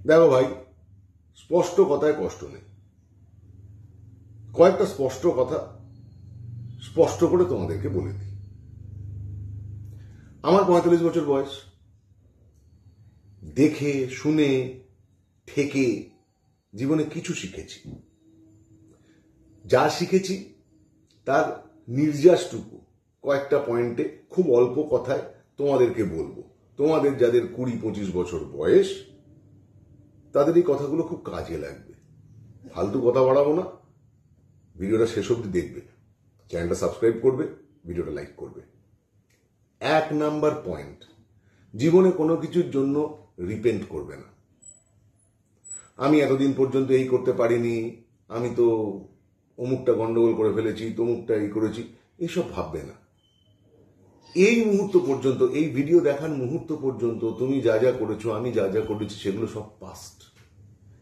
দেখো ভাই, স্পষ্ট কথায় কষ্ট নেই। কয়েকটা স্পষ্ট কথা স্পষ্ট করে তোমাদেরকে বলে দিই। আমার 45 বছর বয়স। দেখে শুনে থেকে জীবনে কিছু শিখেছি। যা শিখেছি তার নির্যাসটুকু কয়েকটা পয়েন্টে খুব অল্প কথায় তোমাদেরকে বলবো। তোমাদের যাদের 20-25 বছর বয়স, তাদের এই কথাগুলো খুব কাজে লাগবে। ফালতু কথা বাড়াবো না, ভিডিওটা শেষ অবধি দেখবে, চ্যানেলটা সাবস্ক্রাইব করবে, ভিডিওটা লাইক করবে। 1 নাম্বার পয়েন্ট, জীবনে কোনো কিছুর জন্য রিপেন্ট করবে না। আমি এতদিন পর্যন্ত এই করতে পারিনি, আমি তো অমুকটা গন্ডগোল করে ফেলেছি, তমুকটা এই করেছি, এসব ভাববে না। এই মুহূর্ত পর্যন্ত, এই ভিডিও দেখার মুহূর্ত পর্যন্ত তুমি যা যা করেছো, আমি যা যা করেছি, সেগুলো সব পাস্ট।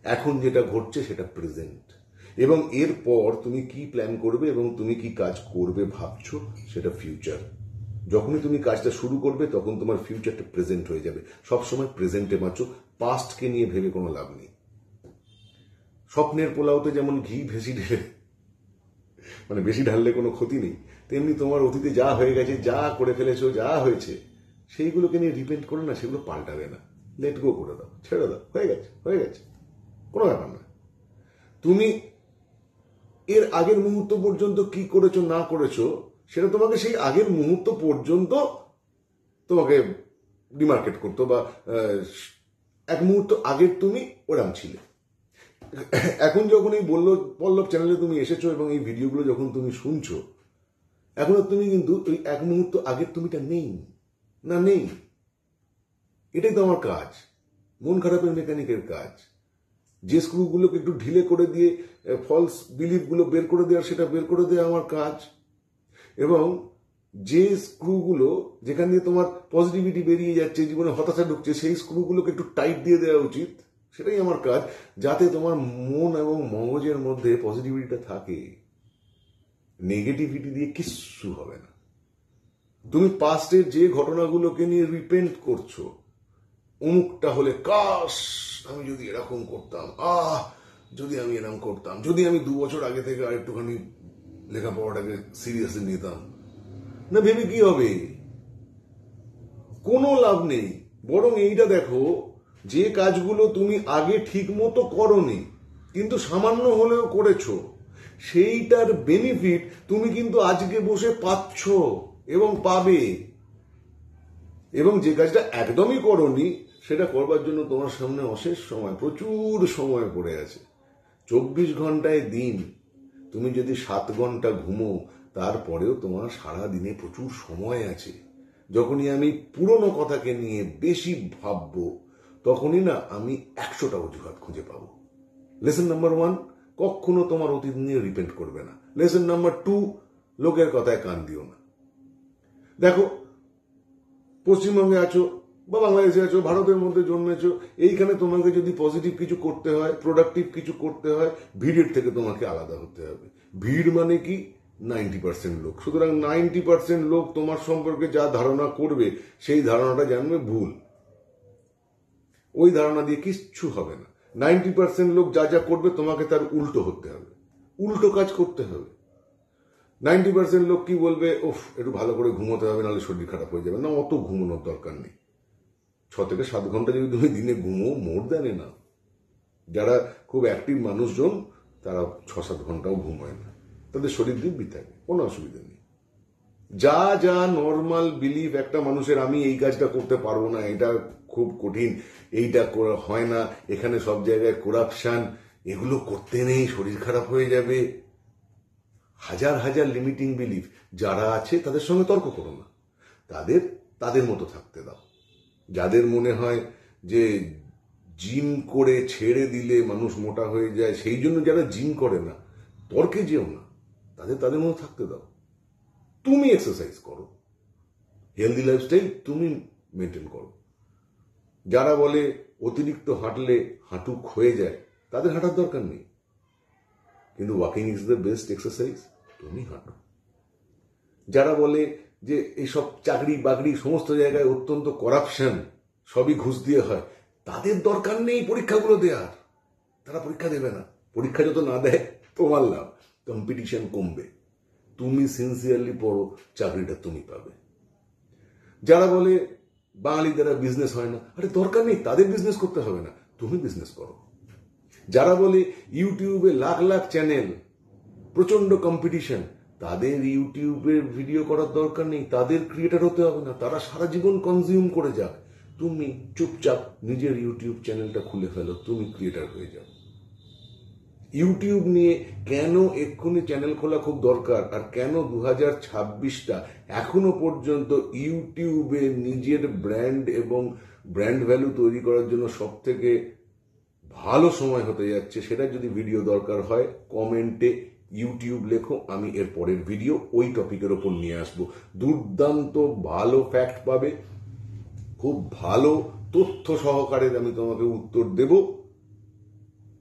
এখন যেটা ঘটছে সেটা প্রেজেন্ট। এবং এরপর তুমি কি প্ল্যান করবে এবং তুমি কি কাজ করবে ভাবছো, সেটা ফিউচার। যখনই তুমি কাজটা শুরু করবে তখন তোমার ফিউচারটা প্রেজেন্ট হয়ে যাবে। সবসময় প্রেজেন্টে বাঁচো, পাস্টকে নিয়ে ভেবে কোনো লাভ নেই। স্বপ্নের পোলাওতে যেমন ঘি বেশি ঢাললে কোনো ক্ষতি নেই, তেমনি তোমার অতীতে যা হয়ে গেছে, যা করে ফেলেছো, যা হয়েছে, সেইগুলোকে নিয়ে রিপেন্ট করো না, সেগুলো পাল্টাবে না। লেট গো করে দাও, ছেড়ে দাও, হয়ে গেছে, কোনো ব্যাপার না। তুমি এর আগের মুহূর্ত পর্যন্ত কি করেছো না করেছো, সেটা তোমাকে সেই আগের মুহূর্ত পর্যন্ত তোমাকে ডিমার্কেট করতো, বা এক মুহূর্ত আগের তুমি ওরাম ছিলে। এখন যখন এই পল্লব চ্যানেলে তুমি এসেছো এবং এই ভিডিওগুলো যখন তুমি শুনছো, এখন তুমি কিন্তু ওই এক মুহূর্ত আগের তুমিটা নেই। এটাই তো আমার কাজ, মন খারাপের মেকানিকের কাজ। যে স্ক্রুগুলোকে একটু ঢিলে করে দিয়ে ফলস বিলিফগুলো বের করে দেওয়ার, সেটা বের করে দেওয়া আমার কাজ। এবং যে স্ক্রুগুলো যেখান দিয়ে তোমার পজিটিভিটি বেরিয়ে যাচ্ছে, জীবনে হতাশা ঢুকছে, সেই স্ক্রুগুলোকে একটু টাইট দিয়ে দেওয়া উচিত। সেটাই আমার কাজ, যাতে তোমার মন এবং মগজের মধ্যে পজিটিভিটিটা থাকে। নেগেটিভিটি দিয়ে কিচ্ছু হবে না। তুমি পাস্টের যে ঘটনাগুলোকে নিয়ে রিপেন্ট করছো, অমুকটা হলে কাশ আমি যদি এরকম করতাম, যদি আমি এরকম করতাম, যদি আমি 2 বছর আগে থেকে আরেকটুখানি লেখাপড়াটাকে সিরিয়াসলি নিতাম, না ভেবে কি হবে? কোনো লাভ নেই। বরং এইটা দেখো, যে কাজগুলো তুমি আগে ঠিক মতো করনি কিন্তু সামান্য হলেও করেছো, সেইটার বেনিফিট তুমি কিন্তু আজকে বসে পাচ্ছ এবং পাবে। এবং যে কাজটা একদমই করনি, সেটা করবার জন্য তোমার সামনে অশেষ সময়, প্রচুর সময় পড়ে আছে। 24 ঘন্টায় দিন, তুমি যদি 7 ঘন্টা ঘুমো, তারপরেও তোমার সারা দিনে প্রচুর সময় আছে। যখনই আমি পুরনো কথাকে নিয়ে বেশি ভাববো, তখনই না আমি 100টা অজুহাত খুঁজে পাবো। লেসন নাম্বার 1, কখনো তোমার অতীত নিয়ে রিপেন্ট করবে না। লেসন নাম্বার 2, লোকের কথায় কান দিও না। দেখো, পশ্চিমবঙ্গে আছো বা বাংলাদেশে আছো, ভারতের মধ্যে জন্মেছো, এইখানে তোমাকে যদি পজিটিভ কিছু করতে হয়, প্রোডাক্টিভ কিছু করতে হয়, ভিড়ের থেকে তোমাকে আলাদা হতে হবে। ভিড় মানে কি? 90% লোক। সুতরাং 90% লোক তোমার সম্পর্কে যা ধারণা করবে, সেই ধারণাটা জানবে ভুল। ওই ধারণা দিয়ে কিচ্ছু হবে না। 90% লোক যা যা করবে, তোমাকে তার উল্টো হতে হবে, উল্টো কাজ করতে হবে। 90% লোক কি বলবে, একটু ভালো করে ঘুমোতে হবে, নাহলে শরীর খারাপ হয়ে যাবে। না, অত ঘুমানোর দরকার নেই। 6 থেকে 7 ঘন্টা যদি তুমি দিনে ঘুমো, মোর দেন না। যারা খুব অ্যাক্টিভ মানুষজন, তারা 6-7 ঘন্টাও ঘুমোয় না, তাদের শরীর দিব্যি থাকে, কোনো অসুবিধা নেই। যা যা নর্মাল বিলিভ একটা মানুষের, আমি এই কাজটা করতে পারবো না, এটা খুব কঠিন, এইটা হয় না, এখানে সব জায়গায় করাপশন, এগুলো করতে নেই, শরীর খারাপ হয়ে যাবে, হাজার হাজার লিমিটিং বিলিফ যারা আছে, তাদের সঙ্গে তর্ক করো না। তাদের মতো থাকতে দাও। যাদের মনে হয় যে জিম করে ছেড়ে দিলে মানুষ মোটা হয়ে যায়, সেই জন্য যারা জিম করে না, তর্কে যেও না, তাদের মতো থাকতে দাও। তুমি এক্সারসাইজ করো, হেলদি লাইফস্টাইল তুমি মেনটেন করো। যারা বলে অতিরিক্ত হাঁটলে হাঁটু ক্ষয়ে যায়, তাদের হাঁটার দরকার নেই, কিন্তু walking is the best exercise, তুমি হাঁটো। যারা বলে যে এইসব চাকরি বাকরি সমস্ত জায়গায় অত্যন্ত করাপশন, সবই ঘুষ দিয়ে হয়, তাদের দরকার নেই পরীক্ষাগুলো দেওয়ার, তারা পরীক্ষা দেবে না। পরীক্ষা যত না দেয় তোমার লাভ, কম্পিটিশন কমবে। তুমি সিনসিয়ারলি পড়ো, চাকরিটা তুমি পাবে। যারা বলে বাঙালি দ্বারা বিজনেস হয় না, আরে দরকার নেই, তাদের বিজনেস করতে হবে না, তুমি বিজনেস করো। যারা বলে ইউটিউবে লাখ লাখ চ্যানেল, প্রচন্ড কম্পিটিশন, তাদের ইউটিউবের ভিডিও করার দরকার নেই, তাদের ক্রিয়েটার হতে হবে না, তারা সারা জীবন কনজিউম করে যাক। তুমি চুপচাপ নিজের ইউটিউব চ্যানেলটা খুলে ফেলো, তুমি ক্রিয়েটার হয়ে যাও। ইউটিউব নিয়ে কেন এক্ষুনি চ্যানেল খোলা খুব দরকার, আর কেন 2026টা এখনো পর্যন্ত ইউটিউবে নিজের ব্র্যান্ড এবং ব্র্যান্ড ভ্যালু তৈরি করার জন্য সব থেকে ভালো সময় হতে যাচ্ছে, সেটা যদি ভিডিও দরকার হয় কমেন্টে ইউটিউব লেখো, আমি এর পরের ভিডিও ওই টপিকের ওপর নিয়ে আসবো। দুর্দান্ত ভালো ফ্যাক্ট পাবে, খুব ভালো তথ্য সহকারে আমি তোমাকে উত্তর দেব।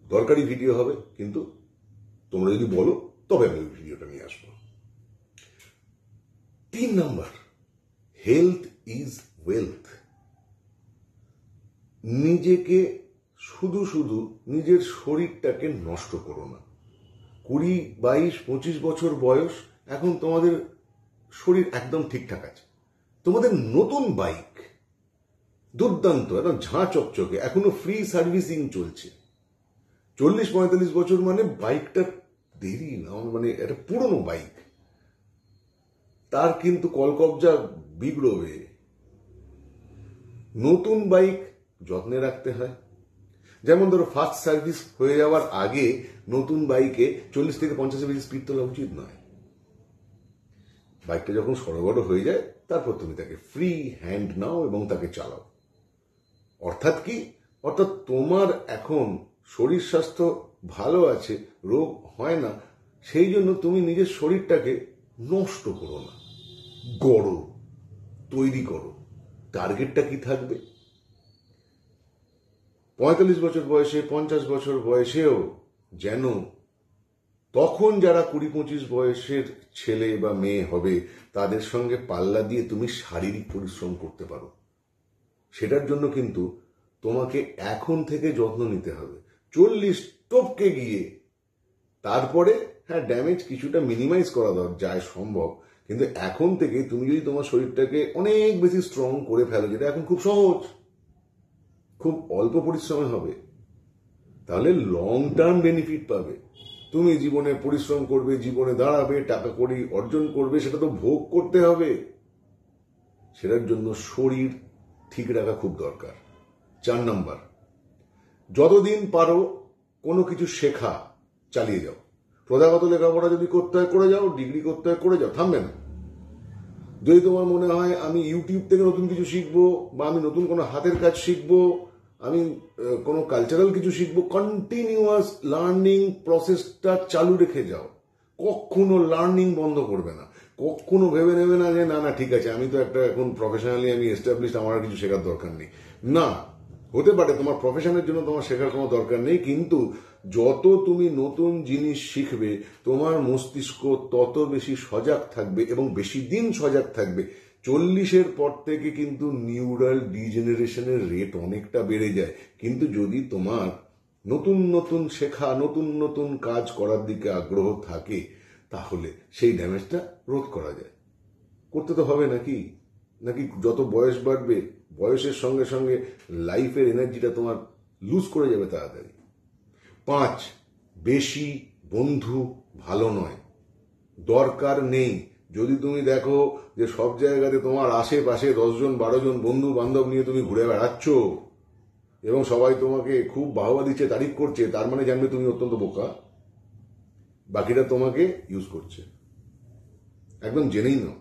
দরকারি ভিডিও হবে, কিন্তু তোমরা যদি বলো তবে আমি ওই ভিডিওটা নিয়ে আসবো। 3 নাম্বার, হেলথ ইজ ওয়েলথ। নিজেকে শুধু শুধু নিজের শরীরটাকে নষ্ট করো না। 20, 22, 25 বছর বয়স, এখন তোমাদের শরীর একদম ঠিকঠাক আছে। তোমাদের নতুন বাইক দুর্দান্ত, একদম ঝাঁ চকচকে, এখনো ফ্রি সার্ভিসিং চলছে। 40-45 বছর মানে বাইকটা দেরি না, মানে একটা পুরনো বাইক, তার কিন্তু কলকবজা বিগড়বে। নতুন বাইক যত্নে রাখতে হয়। যেমন ধরো ফার্স্ট সার্ভিস হয়ে যাওয়ার আগে নতুন বাইকে 40 থেকে 50 বেশি স্পিড তোলা উচিত নয়। বাইকটা যখন সড়গড় হয়ে যায় তারপর তুমি তাকে ফ্রি হ্যান্ড নাও এবং তাকে চালাও। অর্থাৎ কি? অর্থাৎ তোমার এখন শরীর স্বাস্থ্য ভালো আছে, রোগ হয় না, সেই জন্য তুমি নিজের শরীরটাকে নষ্ট করো না, গড়ো, তৈরি করো। টার্গেটটা কি থাকবে? 45 বছর বয়সে, 50 বছর বয়সেও যেন তখন যারা 20-25 বয়সের ছেলে বা মেয়ে হবে তাদের সঙ্গে পাল্লা দিয়ে তুমি শারীরিক পরিশ্রম করতে পারো। সেটার জন্য কিন্তু তোমাকে এখন থেকে যত্ন নিতে হবে। 40 টপকে গিয়ে তারপরে হ্যাঁ ড্যামেজ কিছুটা মিনিমাইজ করা যায় সম্ভব, কিন্তু এখন থেকে তুমি যদি তোমার শরীরটাকে অনেক বেশি স্ট্রং করে ফেলো, যেটা এখন খুব সহজ, খুব অল্প পরিশ্রমে হবে, তাহলে লং টার্ম বেনিফিট পাবে। তুমি জীবনে পরিশ্রম করবে, জীবনে দাঁড়াবে, টাকা কড়ি অর্জন করবে, সেটা তো ভোগ করতে হবে। সেটার জন্য শরীর ঠিক রাখা খুব দরকার। 4 নাম্বার, যতদিন পারো কোনো কিছু শেখা চালিয়ে যাও। প্রথাগত লেখাপড়া যদি করতে হয় করে যাও, ডিগ্রি করতে হয় করে যাও, থামবে না। যদি তোমার মনে হয় আমি ইউটিউব থেকে নতুন কিছু শিখবো, বা আমি নতুন কোনো হাতের কাজ শিখবো, আমি কোনো কালচারাল কিছু শিখবো, কন্টিনিউয়াস লার্নিং প্রসেসটা চালু রেখে যাও। কখনো লার্নিং বন্ধ করবে না। কখনো ভেবে নেবে না যে না না ঠিক আছে, আমি তো একটা এখন প্রফেশনালি আমি এস্টাবলিশড, আমার আর কিছু শেখার দরকার নেই। না, হতে পারে তোমার প্রফেশনের জন্য তোমার শেখার কোনো দরকার নেই, কিন্তু যত তুমি নতুন জিনিস শিখবে তোমার মস্তিষ্ক তত বেশি সজাগ থাকবে এবং বেশি দিন সজাগ থাকবে। 40-এর পর থেকে কিন্তু নিউরাল ডিজেনারেশনের রেট অনেকটা বেড়ে যায়। কিন্তু যদি তোমার নতুন নতুন শেখা, নতুন নতুন কাজ করার দিকে আগ্রহ থাকে, তাহলে সেই ড্যামেজটা রোধ করা যায়। করতে তো হবে নাকি? নাকি যত বয়স বাড়বে বয়সের সঙ্গে সঙ্গে লাইফের এনার্জিটা তোমার লুজ করে যাবে তাড়াতাড়ি। 5, বেশি বন্ধু ভালো নয়, দরকার নেই। যদি তুমি দেখো যে সব জায়গাতে তোমার আশেপাশে 10 জন 12 জন বন্ধু বান্ধব নিয়ে তুমি ঘুরে বেড়াচ্ছ এবং সবাই তোমাকে খুব বাহবা দিচ্ছে, তারিফ করছে, তার মানে জানবে তুমি অত্যন্ত বোকা, বাকিটা তোমাকে ইউজ করছে। একদম জেনেই নাও।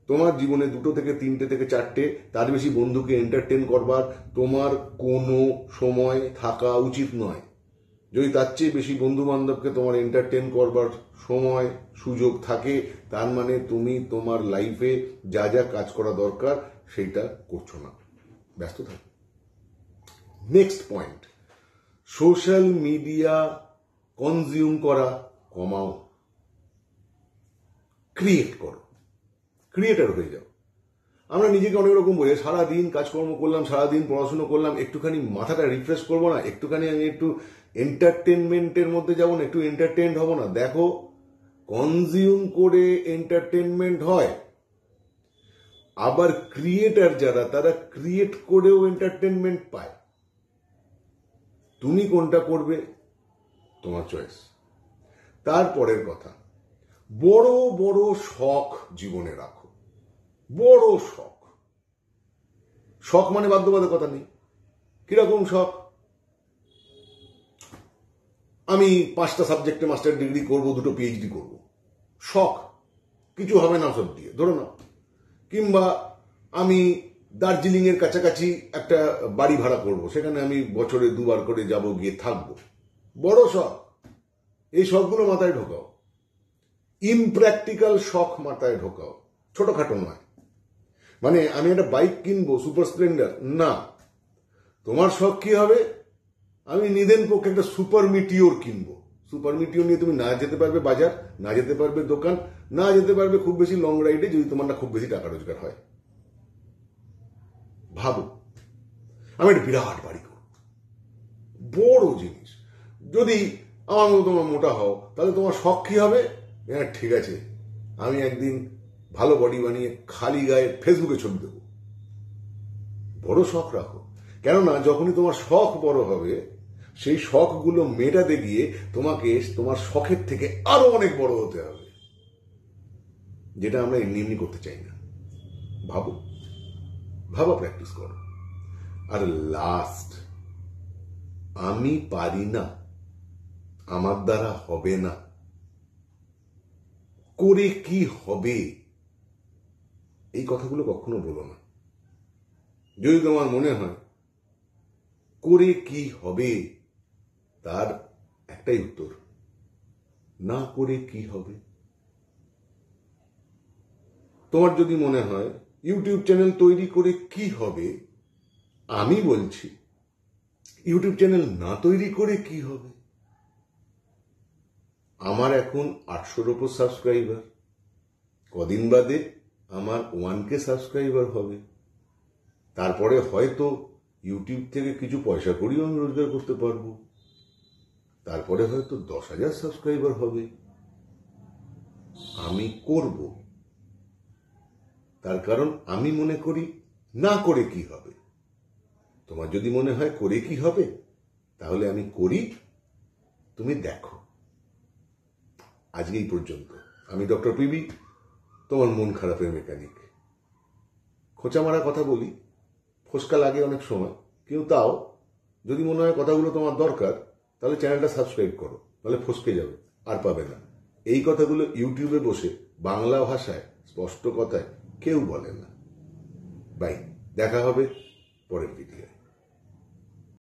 তোমার জীবনে 2 থেকে 3 থেকে 4, তার বেশি বন্ধুকে এন্টারটেন করবার তোমার কোনো সময় থাকা উচিত নয়। যদি তার চেয়ে বেশি বন্ধু বান্ধবকে তোমার এন্টারটেন করবার সময় সুযোগ থাকে, তার মানে তুমি তোমার লাইফে যা যা কাজ করা দরকার সেইটা করছো না, ব্যস্ত থাকো। Next point, social media consume করা কমাও, ক্রিয়েট করো, ক্রিয়েটার হয়ে যাও। আমরা নিজেকে অনেক রকম বলি, সারাদিন কাজকর্ম করলাম, সারাদিন পড়াশুনো করলাম, একটুখানি মাথাটা রিফ্রেশ করবো না, একটুখানি আমি একটু এন্টারটেনমেন্টের মধ্যে যাবো না, একটু এন্টারটেনড হবো না। দেখো, কনজিউম করে এন্টারটেনমেন্ট হয়, আবার ক্রিয়েটার যারা, তারা ক্রিয়েট করেও এন্টারটেনমেন্ট পায়। তুমি কোনটা করবে, তোমার চয়েস। তারপরের কথা, বড় বড় শখ জীবনে রাখো। বড় শখ, শখ মানে বাধ্যবাধকতা নেই। কিরকম শখ? আমি 5টা সাবজেক্টে মাস্টার ডিগ্রি করব, 2টো পিএইচডি করব, শখ, কিছু হবে না সব দিয়ে, ধরো না। কিংবা আমি দার্জিলিং এর কাছাকাছি একটা বাড়ি ভাড়া করব, সেখানে আমি বছরে 2বার করে যাব, গিয়ে থাকবো, বড় শখ। এই শখগুলো মাথায় ঢোকাও। ইমপ্র্যাকটিক্যাল শখ মাথায় ঢোকাও, ছোটখাটো নয়। মানে আমি একটা বাইক কিনবো, সুপার স্প্লেন্ডার, না। তোমার শখ কি হবে? আমি নিদেন পক্ষে একটা সুপার মিটিওর কিনবো। সুপার মিটিওর নিয়ে তুমি না যেতে পারবে বাজার, না যেতে পারবে দোকান, না যেতে পারবে খুব বেশি লং রাইডে, যদি তোমার না খুব বেশি টাকা রোজগার হয়। ভাবো, আমি একটা বিরাট বাড়ি করব, বড় জিনিস। যদি আমার মতো তোমার মোটা হও, তাহলে তোমার শখ কি হবে? হ্যাঁ, ঠিক আছে, আমি একদিন ভালো বডি বানিয়ে খালি গায়ে ফেসবুকে ছবি দেবো। বড় শখ রাখো, কেননা যখনই তোমার শখ বড় হবে, সেই শখগুলো মেটাতে গিয়ে তোমাকে তোমার শখের থেকে আরো অনেক বড় হতে হবে, যেটা আমরা এমনি এমনি করতে চাই না। ভাবো, ভাবা, প্র্যাকটিস করো। আর লাস্ট, আমি পারি না, আমার দ্বারা হবে না, করে কি হবে, এই কথাগুলো কখনো বলো না। যদি তোমার মনে হয় করে কি হবে, তার একটাই উত্তর, না করে কি হবে। তোমার যদি মনে হয় ইউটিউব চ্যানেল তৈরি করে কি হবে, আমি বলছি ইউটিউব চ্যানেল না তৈরি করে কি হবে। আমার এখন 800-র উপর সাবস্ক্রাইবার, কদিন বাদে আমার 1K সাবস্ক্রাইবার হবে। তারপরে হয়তো ইউটিউব থেকে কিছু পয়সা করিও আমি রোজগার করতে পারবো। তারপরে হয়তো 10,000 সাবস্ক্রাইবার হবে। আমি করব, তার কারণ আমি মনে করি না করে কি হবে। তোমার যদি মনে হয় করে কি হবে, তাহলে আমি করি, তুমি দেখো। আজকে এই পর্যন্ত। আমি ডক্টর পিবি, তোমার মন খারাপের মেকানিক। খোঁচা মারা কথা বলি, ফোসকা লাগে অনেক সময়, কিন্তু তাও যদি মনে হয় কথাগুলো তোমার দরকার, তাহলে চ্যানেলটা সাবস্ক্রাইব করো, তাহলে ফসকে যাবে, আর পাবে না। এই কথাগুলো ইউটিউবে বসে বাংলা ভাষায় স্পষ্ট কথায় কেউ বলে না। বাই, দেখা হবে পরের ভিডিওয়।